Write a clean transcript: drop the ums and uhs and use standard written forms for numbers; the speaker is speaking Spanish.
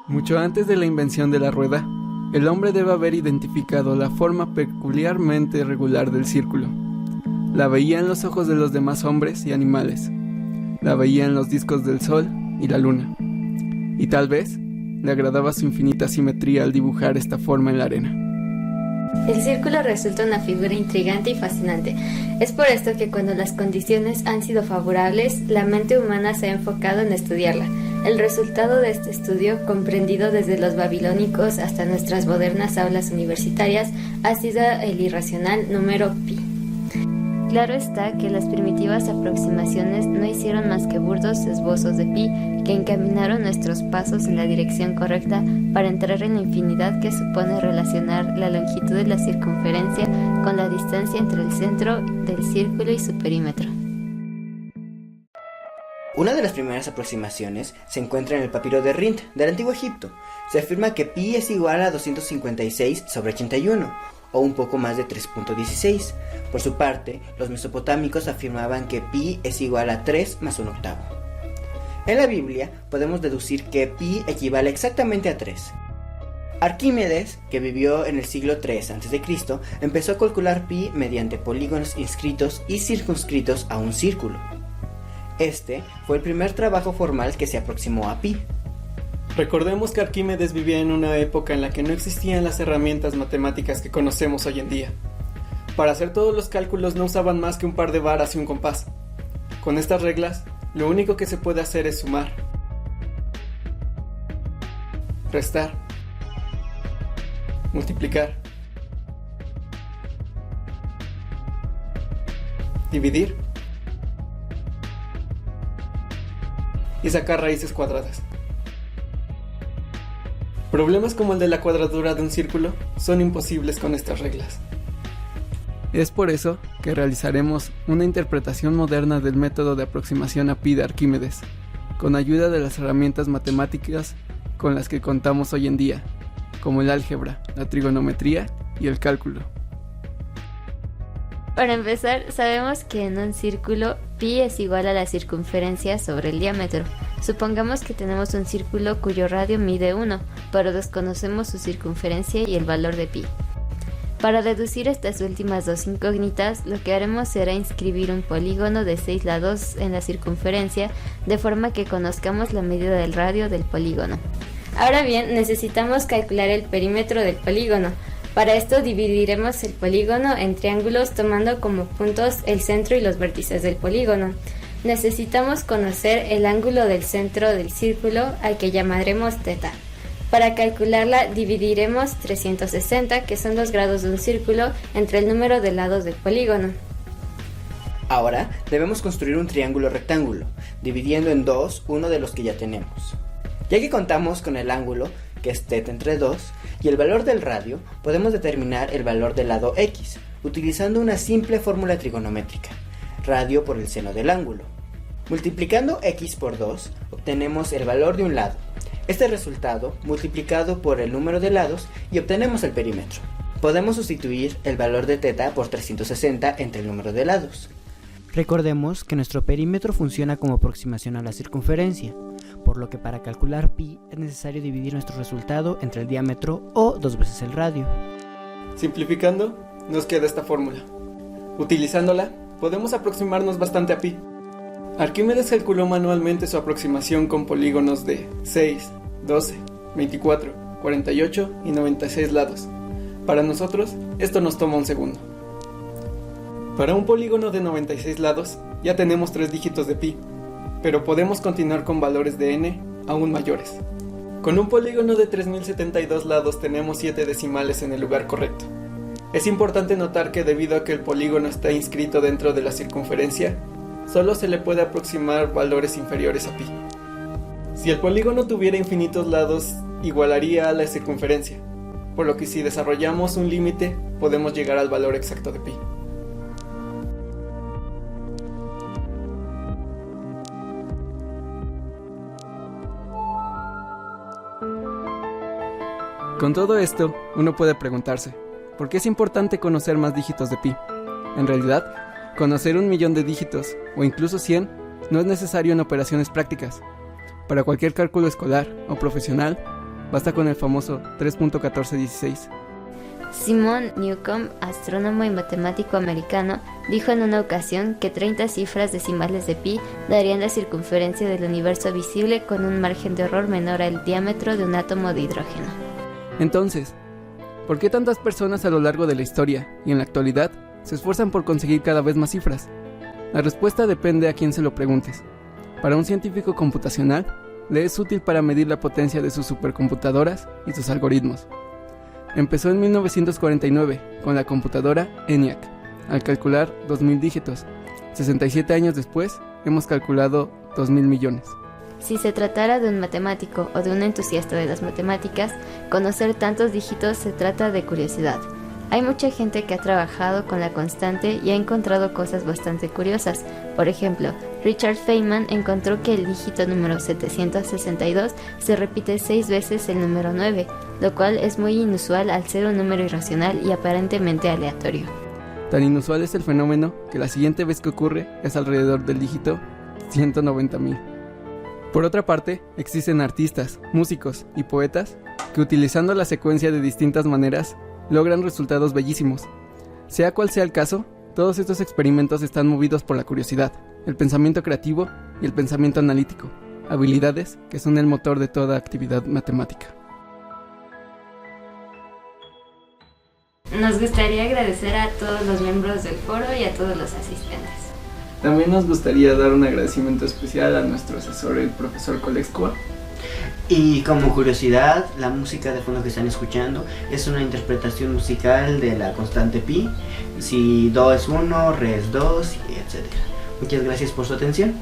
Mucho antes de la invención de la rueda, el hombre debe haber identificado la forma peculiarmente regular del círculo. La veía en los ojos de los demás hombres y animales. La veía en los discos del sol y la luna. Y tal vez le agradaba su infinita simetría al dibujar esta forma en la arena. El círculo resulta una figura intrigante y fascinante. Es por esto que cuando las condiciones han sido favorables, la mente humana se ha enfocado en estudiarla. El resultado de este estudio, comprendido desde los babilónicos hasta nuestras modernas aulas universitarias, ha sido el irracional número pi. Claro está que las primitivas aproximaciones no hicieron más que burdos esbozos de pi que encaminaron nuestros pasos en la dirección correcta para entrar en la infinidad que supone relacionar la longitud de la circunferencia con la distancia entre el centro del círculo y su perímetro. Una de las primeras aproximaciones se encuentra en el papiro de Rhind del Antiguo Egipto. Se afirma que pi es igual a 256/81, o un poco más de 3.16. Por su parte, los mesopotámicos afirmaban que pi es igual a 3 más un octavo. En la Biblia podemos deducir que pi equivale exactamente a 3. Arquímedes, que vivió en el siglo III a.C., empezó a calcular pi mediante polígonos inscritos y circunscritos a un círculo. Este fue el primer trabajo formal que se aproximó a pi. Recordemos que Arquímedes vivía en una época en la que no existían las herramientas matemáticas que conocemos hoy en día. Para hacer todos los cálculos no usaban más que un par de varas y un compás. Con estas reglas, lo único que se puede hacer es sumar, restar, multiplicar, dividir y sacar raíces cuadradas. Problemas como el de la cuadratura de un círculo son imposibles con estas reglas. Es por eso que realizaremos una interpretación moderna del método de aproximación a pi de Arquímedes, con ayuda de las herramientas matemáticas con las que contamos hoy en día, como el álgebra, la trigonometría y el cálculo. Para empezar, sabemos que en un círculo pi es igual a la circunferencia sobre el diámetro. Supongamos que tenemos un círculo cuyo radio mide 1, pero desconocemos su circunferencia y el valor de pi. Para deducir estas últimas dos incógnitas, lo que haremos será inscribir un polígono de 6 lados en la circunferencia, de forma que conozcamos la medida del radio del polígono. Ahora bien, necesitamos calcular el perímetro del polígono. Para esto dividiremos el polígono en triángulos tomando como puntos el centro y los vértices del polígono. Necesitamos conocer el ángulo del centro del círculo, al que llamaremos θ. Para calcularla dividiremos 360, que son los grados de un círculo, entre el número de lados del polígono. Ahora debemos construir un triángulo rectángulo, dividiendo en dos uno de los que ya tenemos. Ya que contamos con el ángulo, que es θ entre 2, y el valor del radio, podemos determinar el valor del lado x, utilizando una simple fórmula trigonométrica, radio por el seno del ángulo. Multiplicando x por 2, obtenemos el valor de un lado. Este resultado multiplicado por el número de lados y obtenemos el perímetro. Podemos sustituir el valor de θ por 360 entre el número de lados. Recordemos que nuestro perímetro funciona como aproximación a la circunferencia, por lo que para calcular pi es necesario dividir nuestro resultado entre el diámetro o 2 veces el radio. Simplificando, nos queda esta fórmula. Utilizándola, podemos aproximarnos bastante a pi. Arquímedes calculó manualmente su aproximación con polígonos de 6, 12, 24, 48 y 96 lados. Para nosotros, esto nos toma un segundo. Para un polígono de 96 lados, ya tenemos 3 dígitos de pi, pero podemos continuar con valores de n aún mayores. Con un polígono de 3072 lados tenemos 7 decimales en el lugar correcto. Es importante notar que debido a que el polígono está inscrito dentro de la circunferencia, solo se le puede aproximar valores inferiores a pi. Si el polígono tuviera infinitos lados, igualaría a la circunferencia, por lo que si desarrollamos un límite, podemos llegar al valor exacto de pi. Con todo esto, uno puede preguntarse, ¿por qué es importante conocer más dígitos de pi? En realidad, conocer 1.000.000 de dígitos, o incluso 100, no es necesario en operaciones prácticas. Para cualquier cálculo escolar o profesional, Basta con el famoso 3.1416. Simon Newcomb, astrónomo y matemático americano, dijo en una ocasión que 30 cifras decimales de pi darían la circunferencia del universo visible con un margen de error menor al diámetro de un átomo de hidrógeno. Entonces, ¿por qué tantas personas a lo largo de la historia y en la actualidad se esfuerzan por conseguir cada vez más cifras? La respuesta depende a quién se lo preguntes. Para un científico computacional, le es útil para medir la potencia de sus supercomputadoras y sus algoritmos. Empezó en 1949 con la computadora ENIAC, al calcular 2000 dígitos. 67 años después, hemos calculado 2000 millones. Si se tratara de un matemático o de un entusiasta de las matemáticas, conocer tantos dígitos se trata de curiosidad. Hay mucha gente que ha trabajado con la constante y ha encontrado cosas bastante curiosas. Por ejemplo, Richard Feynman encontró que el dígito número 762 se repite 6 veces el número 9, lo cual es muy inusual al ser un número irracional y aparentemente aleatorio. Tan inusual es el fenómeno que la siguiente vez que ocurre es alrededor del dígito 190.000. Por otra parte, existen artistas, músicos y poetas que utilizando la secuencia de distintas maneras logran resultados bellísimos. Sea cual sea el caso, todos estos experimentos están movidos por la curiosidad, el pensamiento creativo y el pensamiento analítico, habilidades que son el motor de toda actividad matemática. Nos gustaría agradecer a todos los miembros del foro y a todos los asistentes. También nos gustaría dar un agradecimiento especial a nuestro asesor, el profesor Koleskova. Y como curiosidad, la música de fondo que están escuchando es una interpretación musical de la constante pi. Si do es 1, re es 2, etc. Muchas gracias por su atención.